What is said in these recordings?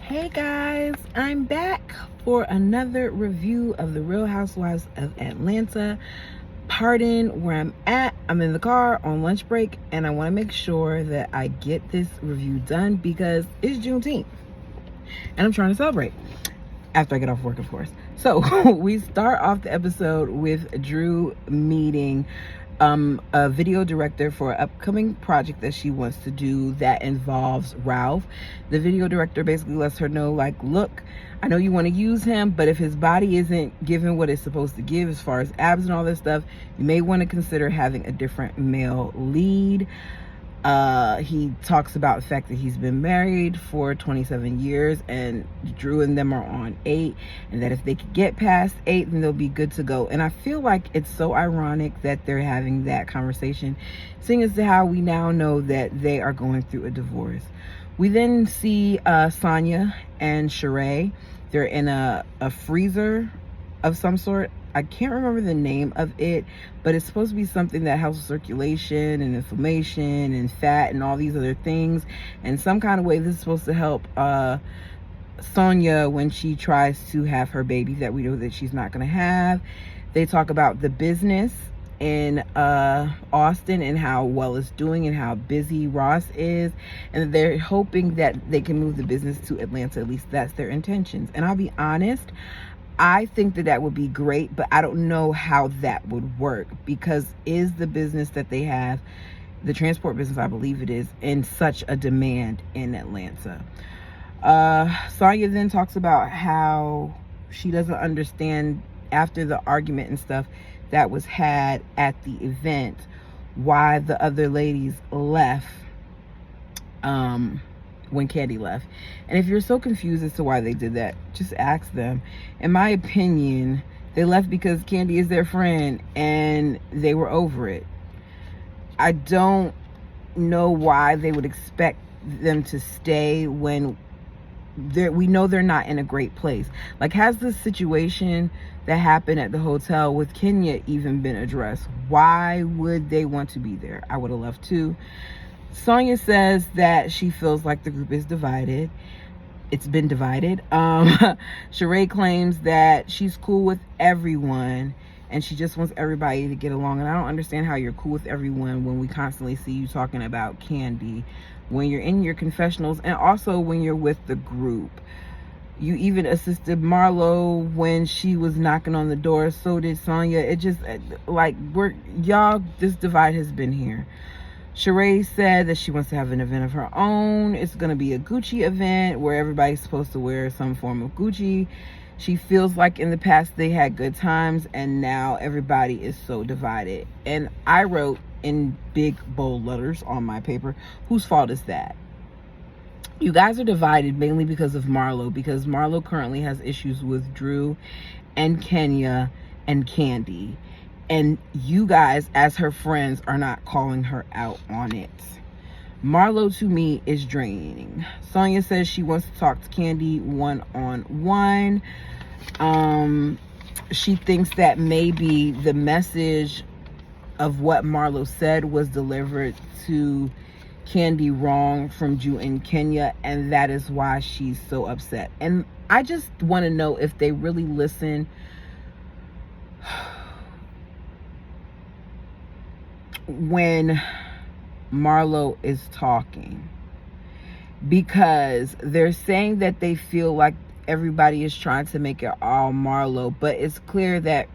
Hey guys, I'm back for another review of the Real Housewives of Atlanta. Pardon where I'm at. I'm in the car on lunch break and I want to make sure that I get this review done because it's Juneteenth and I'm trying to celebrate after I get off work, of course. So we start off the episode with Drew meeting a video director for an upcoming project that she wants to do that involves Ralph. The video director basically lets her know, like, look, I know you want to use him, but if his body isn't giving what it's supposed to give as far as abs and all this stuff, you may want to consider having a different male lead. He talks about the fact that he's been married for 27 years and Drew and them are on 8, and that if they could get past 8, then they'll be good to go. And I feel like it's so ironic that they're having that conversation, seeing as to how we now know that they are going through a divorce. We then see Sonia and Sheree. They're in a freezer of some sort. I can't remember the name of it, but it's supposed to be something that helps with circulation and inflammation and fat and all these other things. And some kind of way this is supposed to help Sonia when she tries to have her baby that we know that she's not going to have. They talk about the business in Austin and how well it's doing and how busy Ross is, and they're hoping that they can move the business to Atlanta. At least that's their intentions. And I'll be honest, I think that would be great, but I don't know how that would work, because is the business that they have, the transport business, I believe it is, in such a demand in Atlanta. Sonia then talks about how she doesn't understand, after the argument and stuff that was had at the event, why the other ladies left when Kandi left. And if you're so confused as to why they did that, just ask them. In my opinion, they left because Kandi is their friend and they were over it. I don't know why they would expect them to stay when we know they're not in a great place. Like, has the situation that happened at the hotel with Kenya even been addressed? Why would they want to be there? I would have left too. Sonia says that she feels like the group is divided. It's been divided. Sheree claims that she's cool with everyone and she just wants everybody to get along. And I don't understand how you're cool with everyone when we constantly see you talking about Kandi when you're in your confessionals and also when you're with the group. You even assisted Marlo when she was knocking on the door. So did Sonia. It just, like, this divide has been here. Sheree said that she wants to have an event of her own. It's going to be a Gucci event where everybody's supposed to wear some form of Gucci. She feels like in the past they had good times and now everybody is so divided. And I wrote in big bold letters on my paper, whose fault is that? You guys are divided mainly because of Marlo, because Marlo currently has issues with Drew and Kenya and Kandi. And you guys, as her friends, are not calling her out on it. Marlo, to me, is draining. Sonia says she wants to talk to Kandi one-on-one. She thinks that maybe the message of what Marlo said was delivered to Kandi wrong from Drew and Kenya, and that is why she's so upset. And I just want to know if they really listen when Marlo is talking, because they're saying that they feel like everybody is trying to make it all Marlo, but it's clear that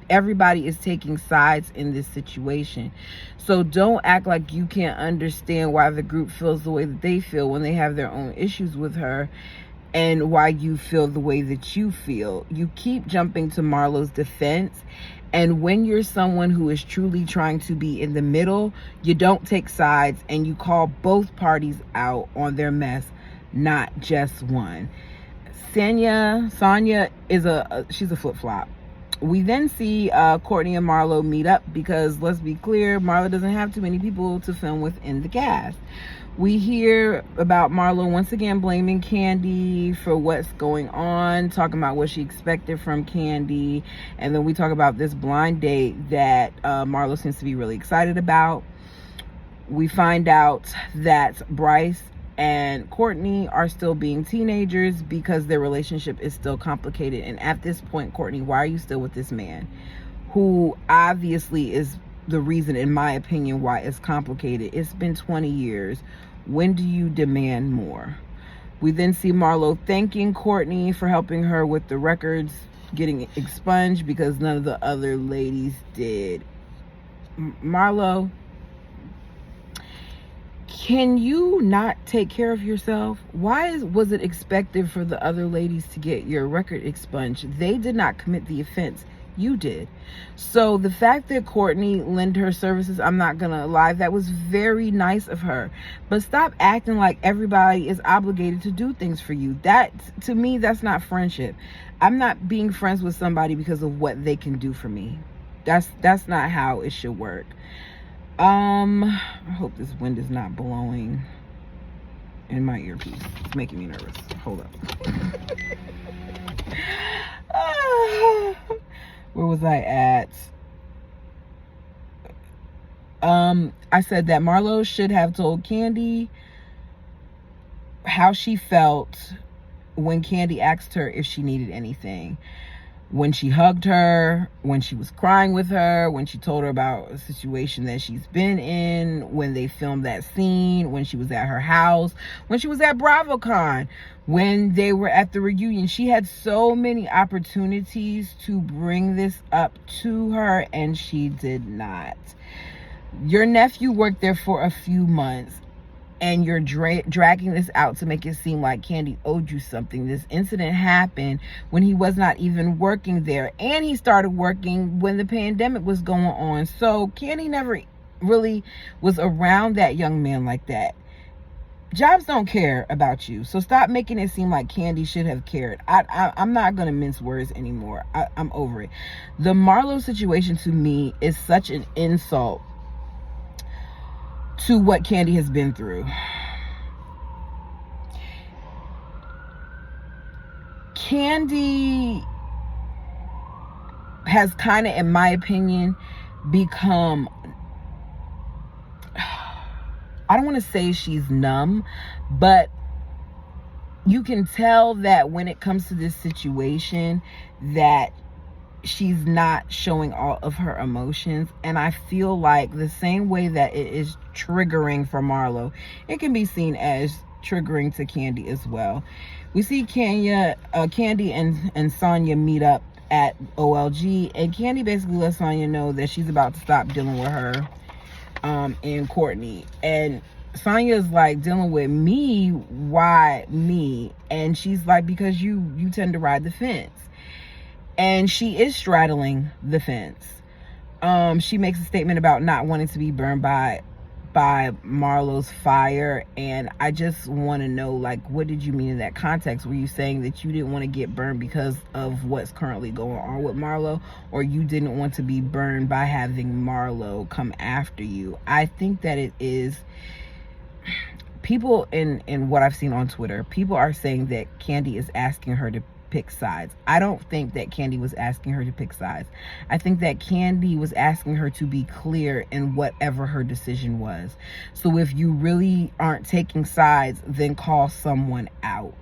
everybody is taking sides in this situation. So don't act like you can't understand why the group feels the way that they feel when they have their own issues with her, and why you feel the way that you feel. You keep jumping to Marlo's defense, and when you're someone who is truly trying to be in the middle, you don't take sides and you call both parties out on their mess, not just one. Sonia is she's a flip-flop. We then see Courtney and Marlo meet up because, let's be clear, Marlo doesn't have too many people to film with in the cast. We hear about Marlo once again blaming Kandi for what's going on, talking about what she expected from Kandi. And then we talk about this blind date that Marlo seems to be really excited about. We find out that Bryce and Courtney are still being teenagers because their relationship is still complicated. And at this point, Courtney, why are you still with this man who obviously is the reason, in my opinion, why it's complicated? It's been 20 years. When do you demand more? We then see Marlo thanking Courtney for helping her with the records getting expunged because none of the other ladies did. Marlo, can you not take care of yourself? Why was it expected for the other ladies to get your record expunged? They did not commit the offense. You did. So the fact that Courtney lent her services, I'm not gonna lie, that was very nice of her. But stop acting like everybody is obligated to do things for you. That, to me, that's not friendship. I'm not being friends with somebody because of what they can do for me. That's not how it should work. I hope this wind is not blowing in my earpiece. It's making me nervous. Hold up. Where was I at? I said that Marlo should have told Kandi how she felt when Kandi asked her if she needed anything. When she hugged her, when she was crying with her, when she told her about a situation that she's been in, when they filmed that scene, when she was at her house, when she was at BravoCon, when they were at the reunion. She had so many opportunities to bring this up to her, and she did not. Your nephew worked there for a few months, and you're dragging this out to make it seem like Kandi owed you something. This incident happened when he was not even working there, and he started working when the pandemic was going on. So Kandi never really was around that young man like that. Jobs don't care about you, so stop making it seem like Kandi should have cared. I'm not gonna mince words anymore. I'm over it. The Marlo situation, to me, is such an insult to what Kandi has been through. Kandi has kind of, in my opinion, become, I don't want to say she's numb, but you can tell that when it comes to this situation that she's not showing all of her emotions. And I feel like the same way that it is triggering for Marlo, it can be seen as triggering to Kandi as well. We see Kandi and Sonya meet up at OLG, and Kandi basically lets Sonya know that she's about to stop dealing with her and Courtney. And Sonya's like, dealing with me? Why me? And she's like, because you tend to ride the fence. And she is straddling the fence. She makes a statement about not wanting to be burned by Marlo's fire. And I just want to know, like, what did you mean in that context? Were you saying that you didn't want to get burned because of what's currently going on with Marlo? Or you didn't want to be burned by having Marlo come after you? I think that it is... People in what I've seen on Twitter, people are saying that Kandi is asking her to pick sides. I don't think that Kandi was asking her to pick sides. I think that Kandi was asking her to be clear in whatever her decision was. So if you really aren't taking sides, then call someone out.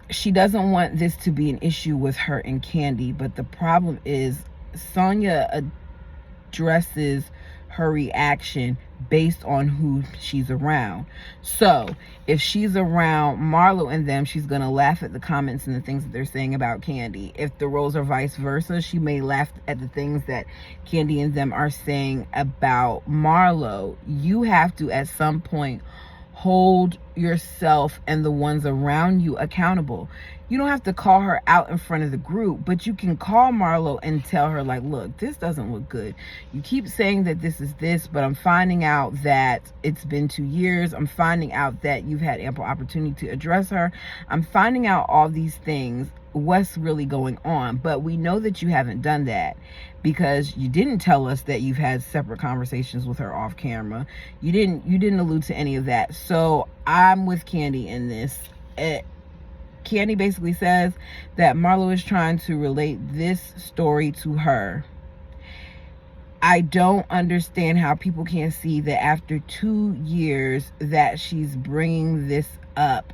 She doesn't want this to be an issue with her and Kandi, but the problem is Sonya addresses her reaction based on who she's around. So if she's around Marlo and them, she's gonna laugh at the comments and the things that they're saying about Kandi. If the roles are vice versa, she may laugh at the things that Kandi and them are saying about Marlo. You have to, at some point, hold yourself and the ones around you accountable. You don't have to call her out in front of the group, but you can call Marlo and tell her, like, look, this doesn't look good. You keep saying that this is this, but I'm finding out that it's been 2 years. I'm finding out that you've had ample opportunity to address her. I'm finding out all these things. What's really going on? But we know that you haven't done that because you didn't tell us that you've had separate conversations with her off camera. You didn't allude to any of that. So I'm with Kandi in this. Kandi basically says that Marlo is trying to relate this story to her. I don't understand how people can't see that after 2 years that she's bringing this up.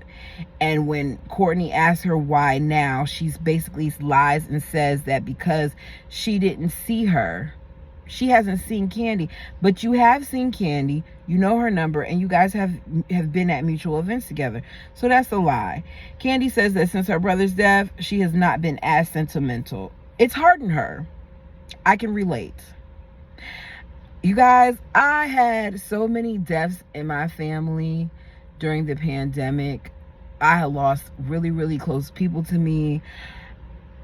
And when Courtney asks her why now, she's basically lies and says that because she didn't see her. She hasn't seen Candy, but you have seen Candy, you know her number, and you guys have been at mutual events together. So that's a lie. Candy says that since her brother's death, she has not been as sentimental. It's hardened her. I can relate. You guys, I had so many deaths in my family during the pandemic. I had lost really, really close people to me.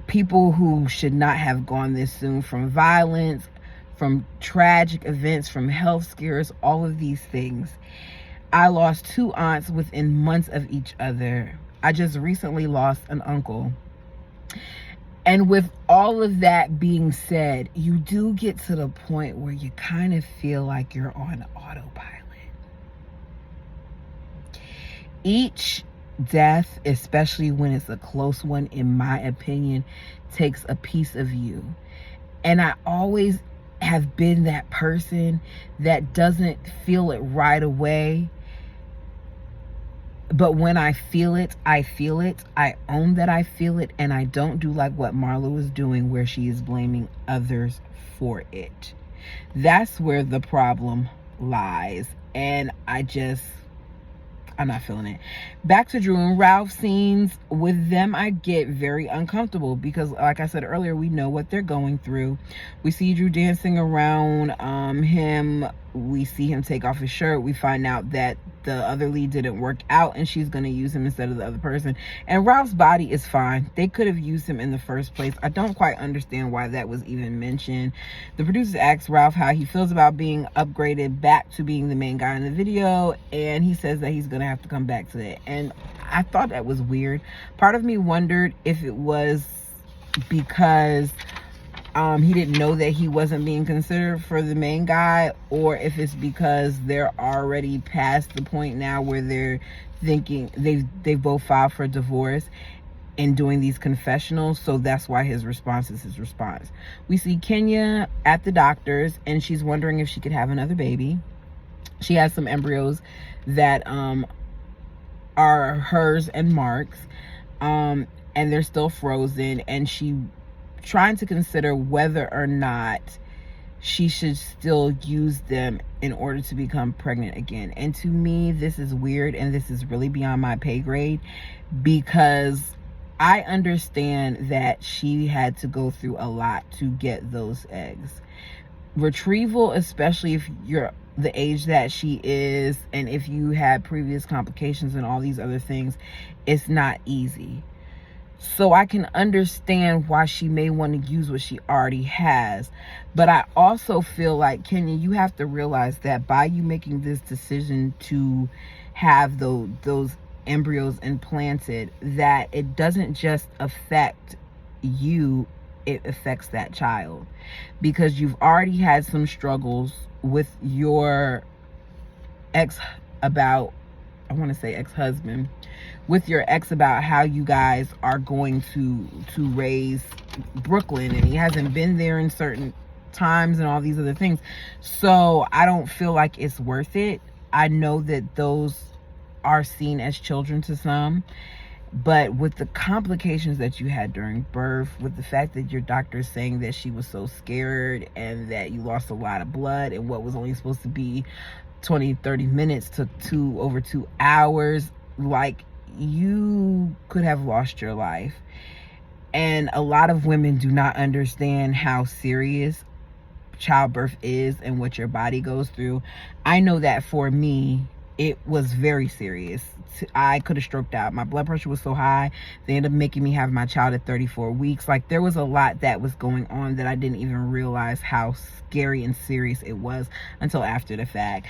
People who should not have gone this soon, from violence, from tragic events, from health scares, all of these things. I lost 2 aunts within months of each other. I just recently lost an uncle. And with all of that being said, you do get to the point where you kind of feel like you're on autopilot. Each death, especially when it's a close one, in my opinion, takes a piece of you. And I always have been that person that doesn't feel it right away. But when I feel it, I feel it. I own that I feel it. And I don't do like what Marlo is doing, where she is blaming others for it. That's where the problem lies. And I'm not feeling it. Back to Drew and Ralph scenes. With them, I get very uncomfortable because, like I said earlier, we know what they're going through. We see Drew dancing around him. We see him take off his shirt. We find out that the other lead didn't work out and she's going to use him instead of the other person. And Ralph's body is fine. They could have used him in the first place. I don't quite understand why that was even mentioned. The producers asked Ralph how he feels about being upgraded back to being the main guy in the video, and he says that he's going to have to come back to that. And I thought that was weird. Part of me wondered if it was because he didn't know that he wasn't being considered for the main guy, or if it's because they're already past the point now where they're thinking they've both filed for divorce and doing these confessionals, so that's why his response is his response. We see Kenya at the doctor's and she's wondering if she could have another baby. She has some embryos that are hers and Mark's, and they're still frozen, and she trying to consider whether or not she should still use them in order to become pregnant again. And to me, this is weird, and this is really beyond my pay grade, because I understand that she had to go through a lot to get those eggs. Retrieval, especially if you're the age that she is, and if you had previous complications and all these other things, it's not easy. So I can understand why she may want to use what she already has. But I also feel like, Kenya, you have to realize that by you making this decision to have those embryos implanted, that it doesn't just affect you, it affects that child. Because you've already had some struggles with your ex-husband, with your ex, about how you guys are going to raise Brooklyn, and he hasn't been there in certain times and all these other things. So I don't feel like it's worth it. I know that those are seen as children to some, but with the complications that you had during birth, with the fact that your doctor is saying that she was so scared and that you lost a lot of blood, and what was only supposed to be 20-30 minutes took over 2 hours, like, you could have lost your life. And a lot of women do not understand how serious childbirth is and what your body goes through. I know that for me, it was very serious. I could have stroked out. My blood pressure was so high, they ended up making me have my child at 34 weeks. Like, there was a lot that was going on that I didn't even realize how scary and serious it was until after the fact.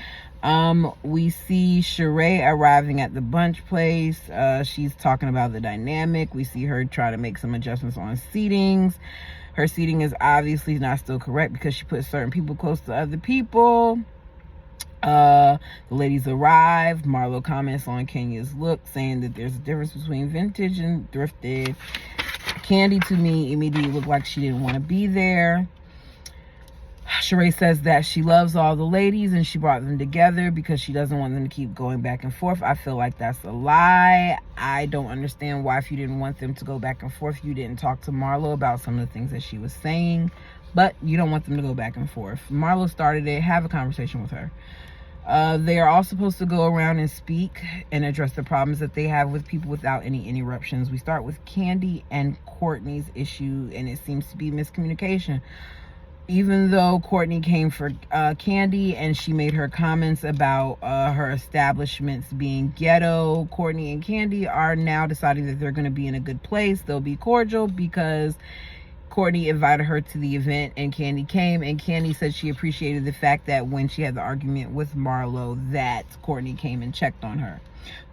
We see Sheree arriving at the bunch place. She's talking about the dynamic. We see her try to make some adjustments on seatings. Her seating is obviously not still correct because she put certain people close to other people. The ladies arrived. Marlo comments on Kenya's look, saying that there's a difference between vintage and thrifted. Candy, to me, immediately looked like she didn't want to be there. Sheree says that she loves all the ladies and she brought them together because she doesn't want them to keep going back and forth. I feel like that's a lie. I don't understand why, if you didn't want them to go back and forth, you didn't talk to Marlo about some of the things that she was saying. But you don't want them to go back and forth. Marlo started it. Have a conversation with her. They are all supposed to go around and speak and address the problems that they have with people without any interruptions. We start with Kandi and Courtney's issue, and it seems to be miscommunication. Even though Courtney came for Kandi and she made her comments about her establishments being ghetto, Courtney and Kandi are now deciding that they're going to be in a good place. They'll be cordial because Courtney invited her to the event and Kandi came, and Kandi said she appreciated the fact that when she had the argument with Marlo that Courtney came and checked on her.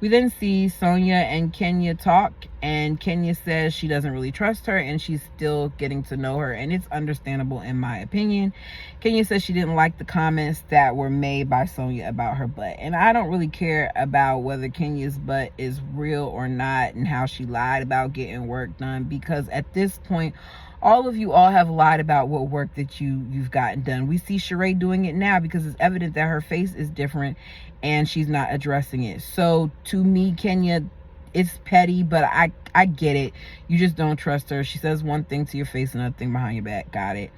We then see Sonia and Kenya talk, and Kenya says she doesn't really trust her and she's still getting to know her, and it's understandable in my opinion. Kenya says she didn't like the comments that were made by Sonia about her butt, and I don't really care about whether Kenya's butt is real or not and how she lied about getting work done, because at this point all of you all have lied about what work that you've gotten done. We see Sheree doing it now because it's evident that her face is different and she's not addressing it. So to me, Kenya, it's petty, but I get it. You just don't trust her. She says one thing to your face, another thing behind your back. Got it.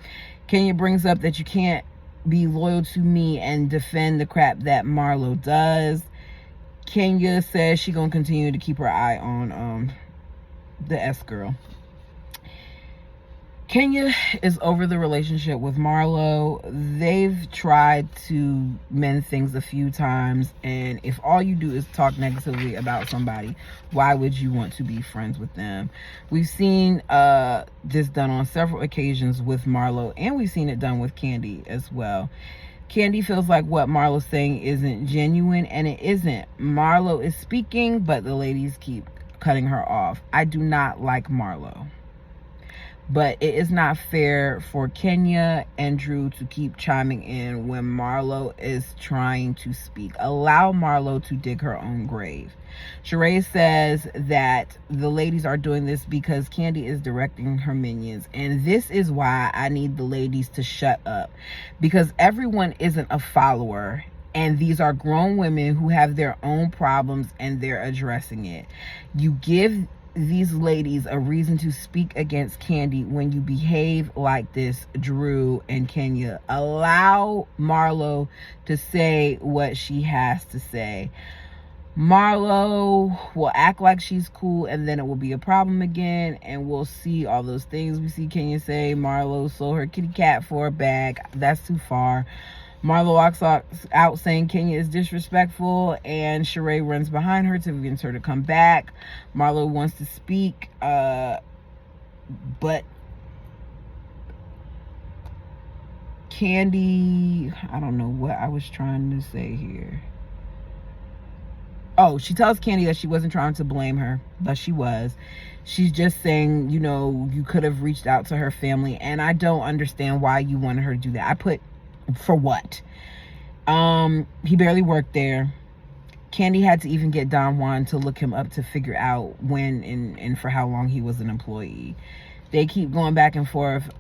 Kenya brings up that you can't be loyal to me and defend the crap that Marlo does. Kenya says she's gonna continue to keep her eye on the S-girl. Kenya is over the relationship with Marlo. They've tried to mend things a few times, and if all you do is talk negatively about somebody, why would you want to be friends with them? We've seen this done on several occasions with Marlo, and we've seen it done with Kandi as well. Kandi feels like what Marlo's saying isn't genuine, and it isn't. Marlo is speaking, but the ladies keep cutting her off. I do not like Marlo. But it is not fair for Kenya and Drew to keep chiming in when Marlo is trying to speak. Allow Marlo to dig her own grave. Sheree says that the ladies are doing this because Kandi is directing her minions. And this is why I need the ladies to shut up. Because everyone isn't a follower. And these are grown women who have their own problems and they're addressing it. You give these ladies a reason to speak against Kandi when you behave like this, Drew and Kenya. Allow Marlo to say what she has to say. Marlo will act like she's cool and then it will be a problem again, and we'll see all those things. We see Kenya say Marlo sold her kitty cat for a bag. That's too far. Marlo walks out saying Kenya is disrespectful, and Sheree runs behind her to convince her to come back. Marlo wants to speak, but Kandi, I don't know what I was trying to say here. Oh, she tells Kandi that she wasn't trying to blame her, but she was. She's just saying, you know, you could have reached out to her family, and I don't understand why you wanted her to do that. I put, for what? He barely worked there. Kandi had to even get Don Juan to look him up to figure out when and for how long he was an employee. They keep going back and forth.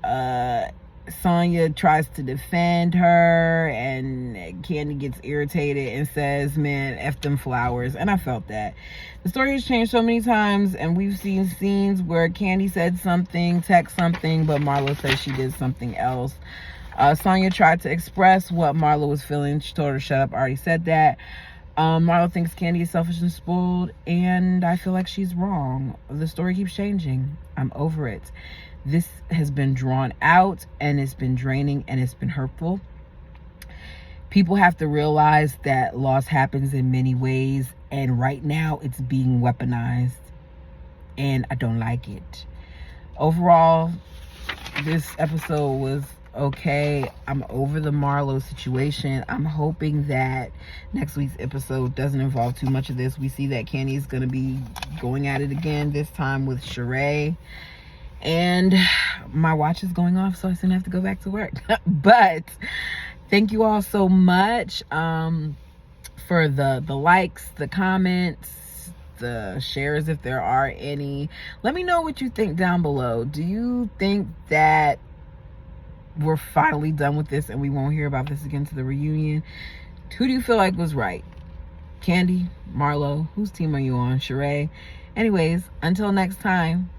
Sonia tries to defend her, and Kandi gets irritated and says, man, F them flowers. And I felt that. The story has changed so many times, and we've seen scenes where Kandi said something, text something, but Marlo says she did something else. Sonia tried to express what Marlo was feeling. She told her, shut up. I already said that. Marlo thinks Kandi is selfish and spoiled, and I feel like she's wrong. The story keeps changing. I'm over it. This has been drawn out, and it's been draining, and it's been hurtful. People have to realize that loss happens in many ways, and right now it's being weaponized, and I don't like it. Overall, this episode was okay. I'm over the Marlo situation. I'm hoping that next week's episode doesn't involve too much of this. We see that Kandi's going to be going at it again, this time with Sheree. And my watch is going off, so I soon have to go back to work. But thank you all so much for the likes, the comments, the shares, if there are any. Let me know what you think down below. Do you think that we're finally done with this and we won't hear about this again to the reunion? Who do you feel like was right? Candy? Marlo? Whose team are you on? Sheree? Anyways, until next time,